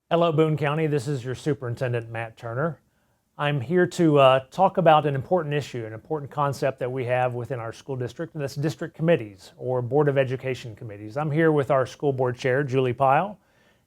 Hello, Boone County. This is your Superintendent Matt Turner. I'm here to talk about an important issue, an important concept that we have within our school district, and that's district committees or Board of Education committees. I'm here with our school board chair, Julie Pyle,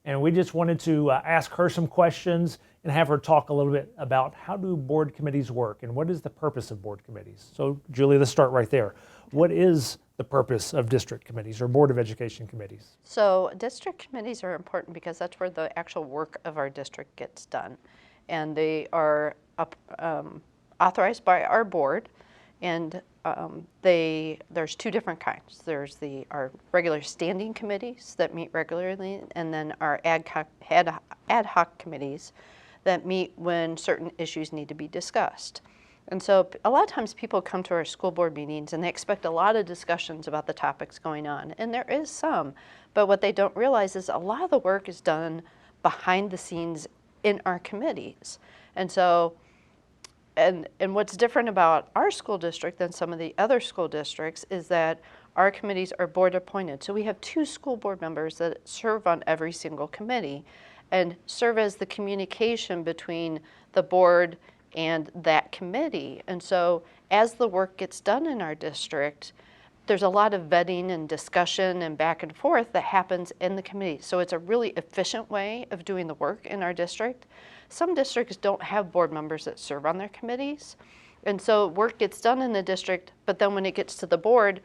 and we just wanted to ask her some questions and have her talk a little bit about how do board committees work and what is the purpose of board committees. So, Julie, let's start right there. What is the purpose of district committees or Board of Education committees? So district committees are important because that's where the actual work of our district gets done. And they are authorized by our board, and there's two different kinds. There's our regular standing committees that meet regularly, and then our ad hoc committees that meet when certain issues need to be discussed. And so a lot of times people come to our school board meetings and they expect a lot of discussions about the topics going on, and there is some, but what they don't realize is a lot of the work is done behind the scenes in our committees. And so, and what's different about our school district than some of the other school districts is that our committees are board appointed. So we have 2 school board members that serve on every single committee and serve as the communication between the board and that committee. And so as the work gets done in our district, there's a lot of vetting and discussion and back and forth that happens in the committee. So it's a really efficient way of doing the work in our district. Some districts don't have board members that serve on their committees. And so work gets done in the district, but then when it gets to the board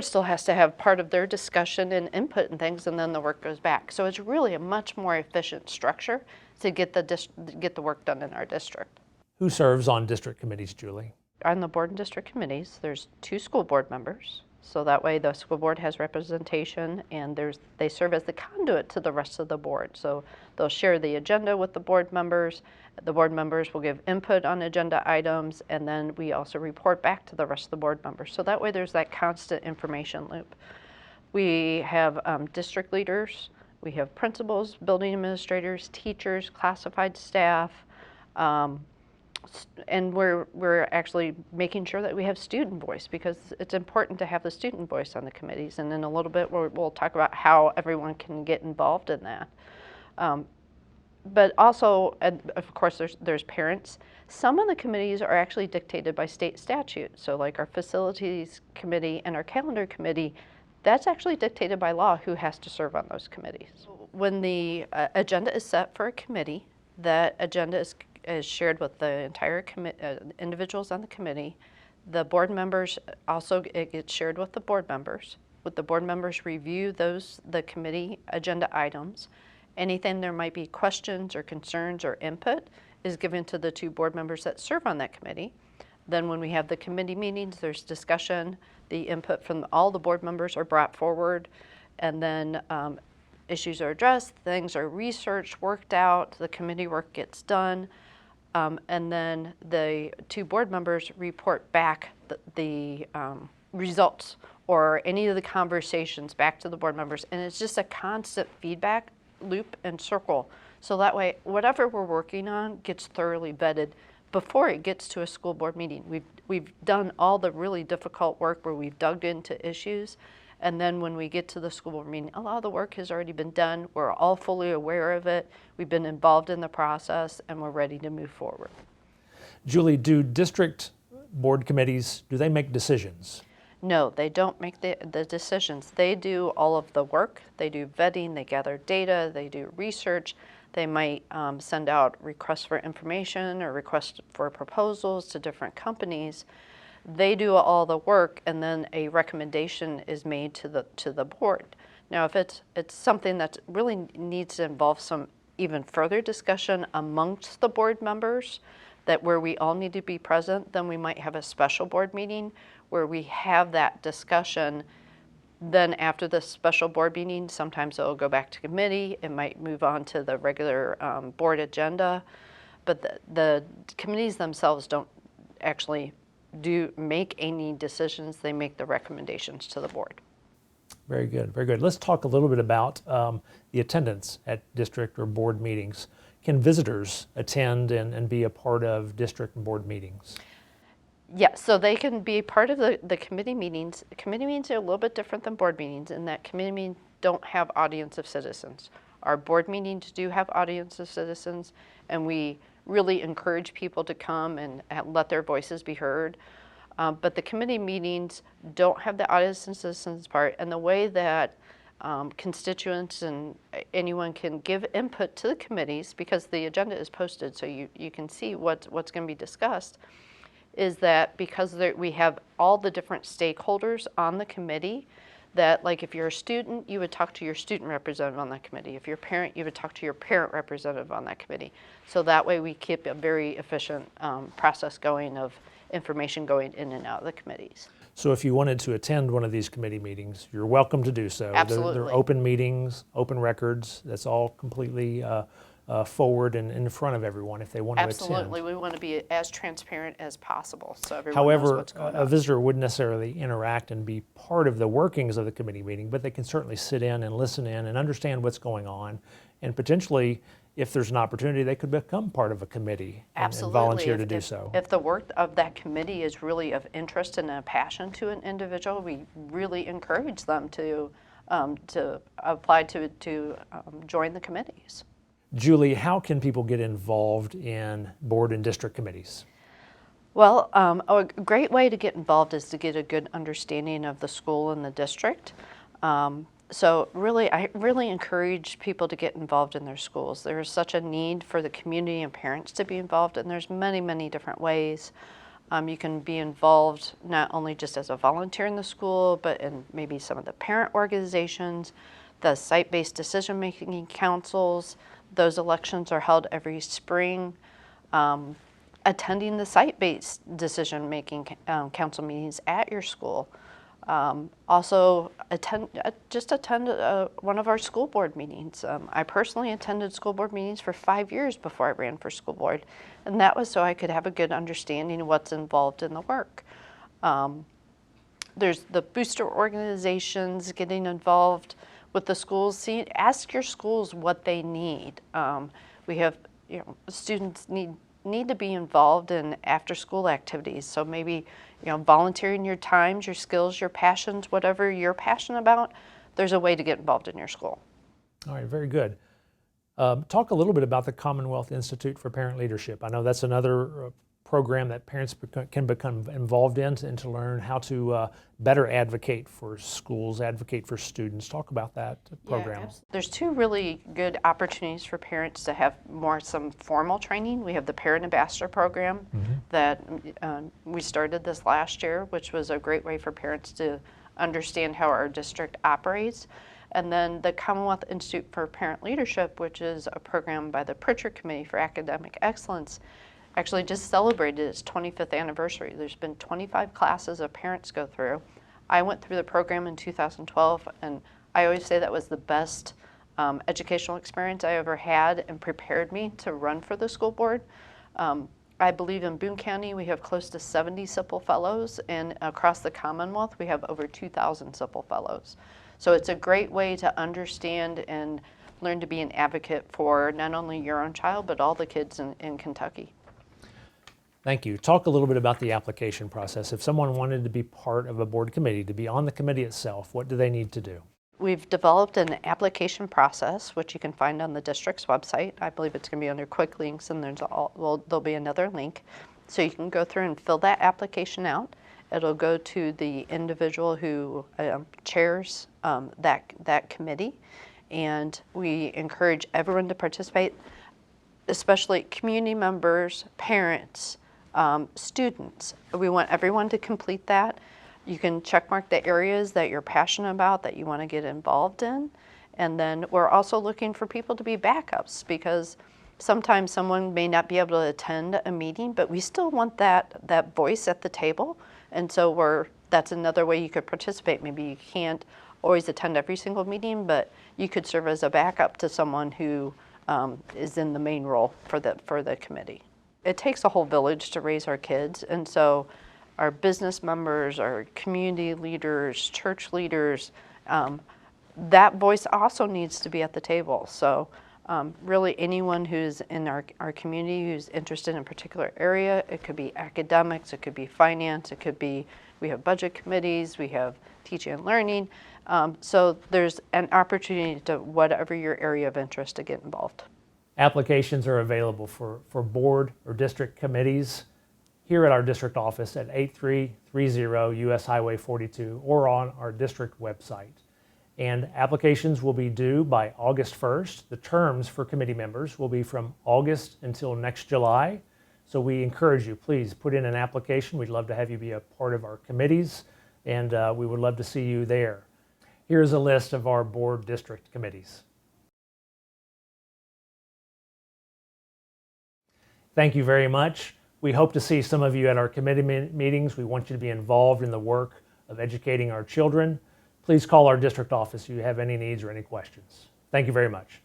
still has to have part of their discussion and input and things, and then the work goes back. So it's really a much more efficient structure to get the work done in our district. Who serves on district committees, Julie? On the board and district committees, there's 2 school board members. So that way the school board has representation, and they serve as the conduit to the rest of the board. So they'll share the agenda with the board members. The board members will give input on agenda items, and then we also report back to the rest of the board members. So that way there's that constant information loop. We have district leaders, we have principals, building administrators, teachers, classified staff, and we're actually making sure that we have student voice, because it's important to have the student voice on the committees. And in a little bit we'll talk about how everyone can get involved in that. But also, of course, there's parents. Some of the committees are actually dictated by state statute. So like our facilities committee and our calendar committee, that's actually dictated by law who has to serve on those committees. When the agenda is set for a committee, that agenda is shared with the entire individuals on the committee. The board members also, it gets shared with the board members. With the board members review the committee agenda items. Anything there might be questions or concerns or input is given to the 2 board members that serve on that committee. Then when we have the committee meetings, there's discussion. The input from all the board members are brought forward, and then issues are addressed, things are researched, worked out, the committee work gets done. And then the 2 board members report back the results or any of the conversations back to the board members. And it's just a constant feedback loop and circle. So that way, whatever we're working on gets thoroughly vetted before it gets to a school board meeting. We've done all the really difficult work where we've dug into issues. And then when we get to the school board meeting, a lot of the work has already been done. We're all fully aware of it. We've been involved in the process, and we're ready to move forward. Julie, do district board committees, do they make decisions? No, they don't make the decisions. They do all of the work. They do vetting, they gather data, they do research. They might send out requests for information or requests for proposals to different companies. They do all the work, and then a recommendation is made to the board. Now, if it's something that really needs to involve some even further discussion amongst the board members, that where we all need to be present, then we might have a special board meeting where we have that discussion. Then after the special board meeting, sometimes it'll go back to committee. It might move on to the regular board agenda. But the committees themselves don't actually make any decisions. They make the recommendations to the board. Very good, very good. Let's talk a little bit about the attendance at district or board meetings. Can visitors attend and be a part of district and board meetings? Yes, so they can be part of the committee meetings. Committee meetings are a little bit different than board meetings in that committee meetings don't have audience of citizens. Our board meetings do have audience of citizens, and we really encourage people to come and let their voices be heard. But the committee meetings don't have the audience and citizens part, and the way that constituents and anyone can give input to the committees, because the agenda is posted so you can see what's going to be discussed, is that because we have all the different stakeholders on the committee, that like if you're a student, you would talk to your student representative on that committee. If you're a parent, you would talk to your parent representative on that committee. So that way we keep a very efficient process going of information going in and out of the committees. So if you wanted to attend one of these committee meetings, you're welcome to do so. Absolutely. They're open meetings, open records. That's all completely forward and in front of everyone if they want to attend. Absolutely. We want to be as transparent as possible so everyone knows However, what's going a on. visitor wouldn't necessarily interact and be part of the workings of the committee meeting, but they can certainly sit in and listen in and understand what's going on. And potentially, if there's an opportunity, they could become part of a committee and volunteer to do so. If the work of that committee is really of interest and a passion to an individual, we really encourage them to apply to join the committees. Julie, how can people get involved in board and district committees? Well, a great way to get involved is to get a good understanding of the school and the district. So really, I really encourage people to get involved in their schools. There is such a need for the community and parents to be involved, and there's many, many different ways. You can be involved not only just as a volunteer in the school, but in maybe some of the parent organizations, the site-based decision-making councils. Those elections are held every spring. Attending the site-based decision-making council meetings at your school. Also attend one of our school board meetings. I personally attended school board meetings for 5 years before I ran for school board, and that was so I could have a good understanding of what's involved in the work. There's the booster organizations, getting involved with the schools. Ask your schools what they need. We have, students need to be involved in after-school activities. So maybe, volunteering your times, your skills, your passions, whatever you're passionate about, there's a way to get involved in your school. All right, very good. Talk a little bit about the Commonwealth Institute for Parent Leadership. I know that's another program that parents can become involved in and to learn how to better advocate for schools, advocate for students. Talk about that program. Yeah, there's two really good opportunities for parents to have some formal training. We have the Parent Ambassador program that we started this last year, which was a great way for parents to understand how our district operates. And then the Commonwealth Institute for Parent Leadership, which is a program by the Pritchard Committee for Academic Excellence, actually just celebrated its 25th anniversary. There's been 25 classes of parents go through. I went through the program in 2012, and I always say that was the best educational experience I ever had and prepared me to run for the school board. I believe in Boone County we have close to 70 SIPL fellows, and across the Commonwealth we have over 2,000 SIPL fellows. So it's a great way to understand and learn to be an advocate for not only your own child, but all the kids in Kentucky. Thank you. Talk a little bit about the application process. If someone wanted to be part of a board committee, to be on the committee itself, what do they need to do? We've developed an application process, which you can find on the district's website. I believe it's going to be under quick links, and there'll be another link. So you can go through and fill that application out. It'll go to the individual who chairs that committee, and we encourage everyone to participate, especially community members, parents, students. We want everyone to complete that. You can check mark the areas that you're passionate about, that you want to get involved in. And then we're also looking for people to be backups, because sometimes someone may not be able to attend a meeting, but we still want that voice at the table. And so that's another way you could participate. Maybe you can't always attend every single meeting, but you could serve as a backup to someone who is in the main role for the committee. It takes a whole village to raise our kids, and so our business members, our community leaders, church leaders, that voice also needs to be at the table. So really anyone who's in our community who's interested in a particular area, it could be academics, it could be finance, it could be, we have budget committees, we have teaching and learning. So there's an opportunity to whatever your area of interest to get involved. Applications are available for board or district committees here at our district office at 8330 US Highway 42 or on our district website. And applications will be due by August 1st. The terms for committee members will be from August until next July. So we encourage you, please put in an application. We'd love to have you be a part of our committees, and we would love to see you there. Here's a list of our board district committees. Thank you very much. We hope to see some of you at our committee meetings. We want you to be involved in the work of educating our children. Please call our district office if you have any needs or any questions. Thank you very much.